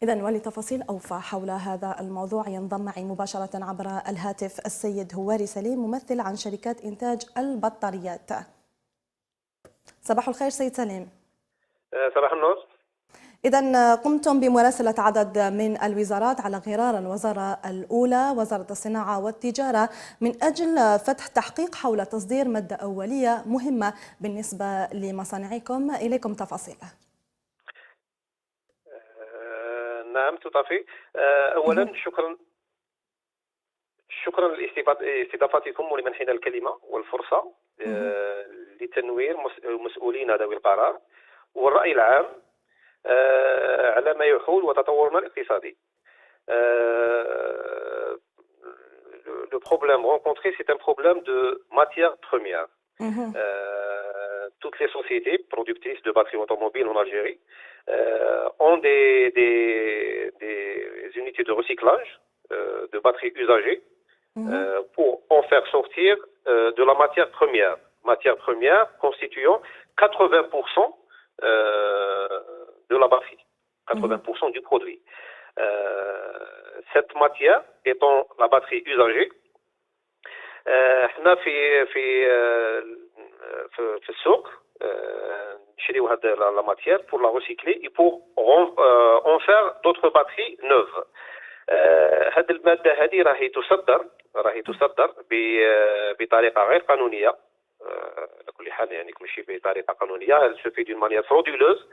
إذن ولتفاصيل أوفى حول هذا الموضوع ينضم معي مباشرة عبر الهاتف السيد هواري سليم، ممثل عن شركات إنتاج البطاريات. صباح الخير سيد سليم. صباح النور. إذن قمتم بمراسلة عدد من الوزارات على غرار الوزارة الأولى وزارة الصناعة والتجارة من أجل فتح تحقيق حول تصدير مادة أولية مهمة بالنسبة لمصانعكم. إليكم تفاصيل. نعم تطافي. أولا شكرا لاستضافتكم ولمنحنا الكلمة والفرصة لتنوير مسؤولين ذوي القرار والرأي العام على ما يحول وتطورنا الاقتصادي. Le problème rencontré, c'est un problème de matières premières. Toutes les sociétés productrices de batteries automobiles en Algérie ont des unités de recyclage de batteries usagées pour en faire sortir de la matière première constituant 80% de la batterie, 80% du produit. Cette matière étant la batterie usagée, احنا في السوق نشريو هاد la matière pour la recycler et pour en faire d'autres batteries neuves. هاد المادة هذه راهي تصدر بطريقة غير قانونية. على كل حال يعني كل شيء بطريقة قانونية. Elle se fait d'une manière frauduleuse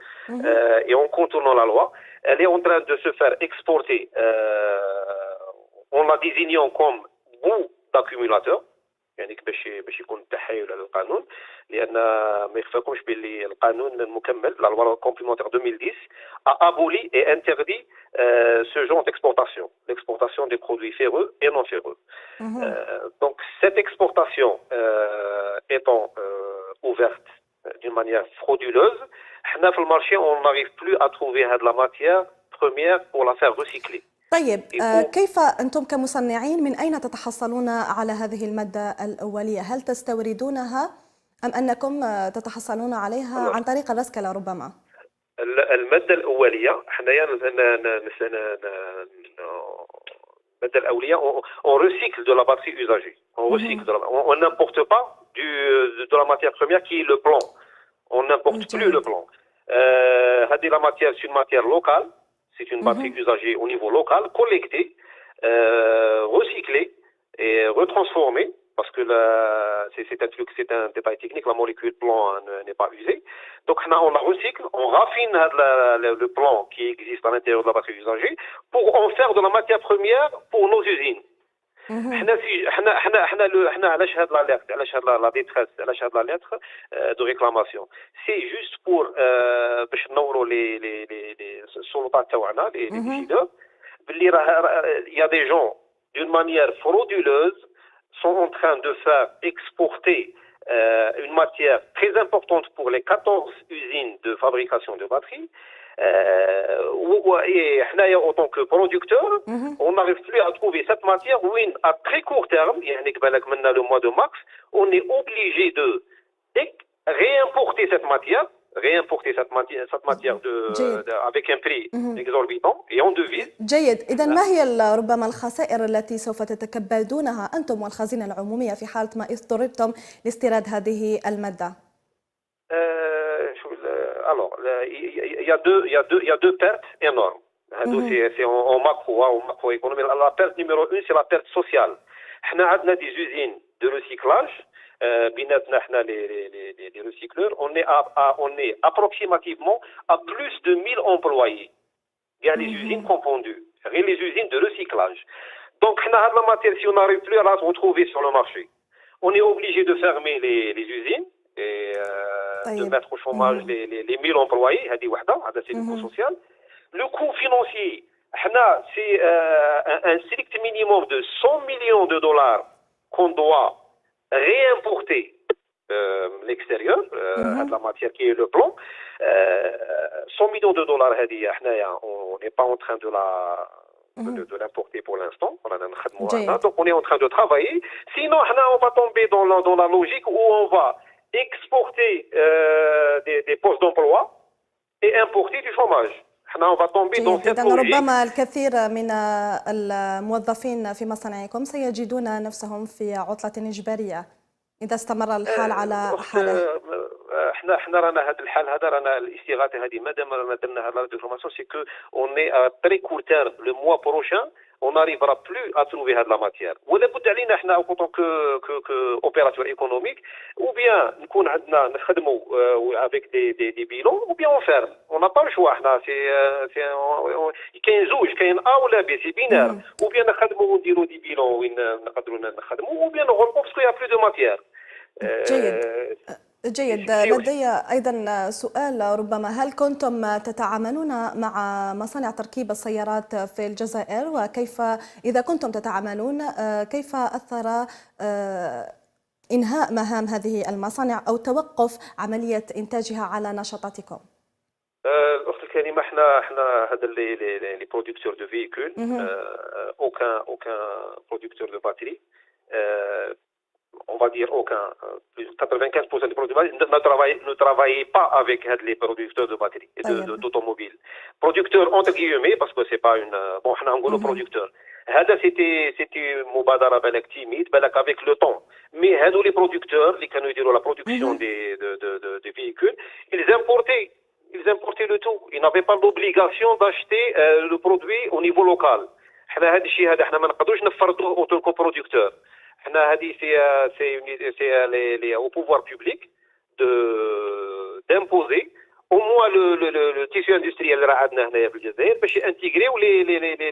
et en contournant la loi. Elle est en train de se faire exporter en la désignant comme bout d'accumulateur. يعني باش يكون تحايل على القانون، لان ما يخفاكمش باللي القانون المكمل la loi complémentaire 2010 a aboli et interdit ce genre d'exportation, l'exportation des produits ferreux et non ferreux. Donc cette exportation étant ouverte d'une manière frauduleuse, احنا في المارشي on n'arrive plus à trouver de la matière première pour la faire recycler. طيب كيف أنتم كمصنعين من أين تتحصلون على هذه المادة الأولية؟ هل تستوردونها أم أنكم تتحصلون عليها عن طريق الرسكلة ربما؟ المادة الأولية حنايا المادة الأولية on recycle de la batterie usagée. On n'importe pas de la matière première qui est le plomb. On n'importe plus le plomb. La matière c'est une matière locale. C'est une batterie usagée au niveau local, collectée, recyclée et retransformée, parce que c'est un détail technique, la molécule plomb n'est pas usée. Donc on la recycle, on raffine le plomb qui existe à l'intérieur de la batterie usagée pour en faire de la matière première pour nos usines. احنا علاش هاد l'alerte, علاش هاد la détresse, علاش هاد la lettre de réclamation. C'est juste pour باش نوروا les السلطات تاعنا les décideurs باللي il y a des gens d'une manière frauduleuse sont en train de faire exporter une matière très importante pour les 14 usines de fabrication de batteries. Et en tant que producteur, on n'arrive plus à trouver cette matière où à très court terme, le mois de mars, on est obligé de réimporter cette matière avec un prix exorbitant et en devise. جيد. إذا ما هي ربما الخسائر التي سوف تتكبدونها أنتم والخزينة العمومية في حالة ما اضطررتم لاستيراد هذه المادة؟ Alors, il y a deux pertes énormes. C'est en macroéconomie. La perte numéro 1, c'est la perte sociale. On a des usines de recyclage. Les recycleurs, on est approximativement à plus de 1000 employés. Il y a les usines confondues, les usines de recyclage. Donc, la matière, si on n'arrive plus à la retrouver sur le marché, on est obligé de fermer les usines et de mettre au chômage les 1000 employés. C'est le coût social. Le coût financier, c'est un strict minimum de 100 millions de dollars qu'on doit réimporter l'extérieur, la matière qui est le plomb. 100 millions de dollars, on n'est pas en train de l'importer pour l'instant. Donc on est en train de travailler. Sinon, on va tomber dans la logique où on va exporter des postes d'emploi et importer du chômage. حنا on va tomber dans cette إذا logique. ربما الكثير من الموظفين في مصانعكم سيجدون نفسهم في عطلة إجبارية إذا استمر الحال على أخت، حاله. حنا رانا هذا الحال هذا رانا الاستغاثه هذه مادام رانا درناها لا ديفورماسيون سي كو اون اي ا تري كور تيرم لو موا بروشان on n'arrivera plus à trouver هذه la matière. ولا بد علينا احنا en tant que opérateur économique ou bien نكون عندنا نخدموا avec des bilans ou bien on ferme. On n'a pas le choix. احنا سي كاين زوج، كاين ا ولا بي، سي بينار. ou bien نخدموا ونديروا دي بيلون وين نقدروا نخدموا ou bien on repose parce qu'il y a plus de matière. جيد. لدي أيضا سؤال ربما، هل كنتم تتعاملون مع مصانع تركيب السيارات في الجزائر؟ وكيف إذا كنتم تتعاملون كيف أثر إنهاء مهام هذه المصانع أو توقف عملية إنتاجها على نشاطاتكم؟ الأخت الكريمة، احنا هذا لي برودكتور دو فييكول، aucun producteur de batterie, on va dire aucun, 95% des producteurs ne travaillent pas avec les producteurs de batteries et d'automobiles. Producteurs entre guillemets, parce que c'est pas une... Bon, on a un producteur. C'était مبادرة بالك timide, بالك avec le temps. Mais les producteurs, les canaux de la production des véhicules, ils importaient le tout. Ils n'avaient pas l'obligation d'acheter le produit au niveau local. احنا هذا الشيء هذا احنا ما نقدروش نفرضوه en tant que producteur. احنا هذه c'est au pouvoir public d'imposer au moins le tissu industriel اللي راه عندنا هنايا في الجزائر باش ينتيغريو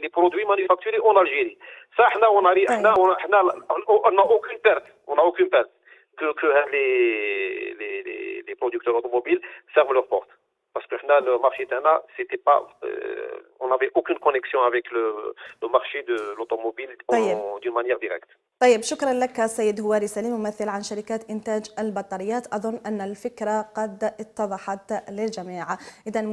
les produits manufacturés en Algérie. Ça احنا on n'a aucune perte que les producteurs automobiles ferment leurs portes. Parce que le marché تاعنا c'était pas on n'avait aucune connexion avec le marché de l'automobile d'une manière directe. طيب، شكرا لك سيد هواري سليم، ممثل عن شركات إنتاج البطاريات. أظن أن الفكرة قد اتضحت للجميع. إذن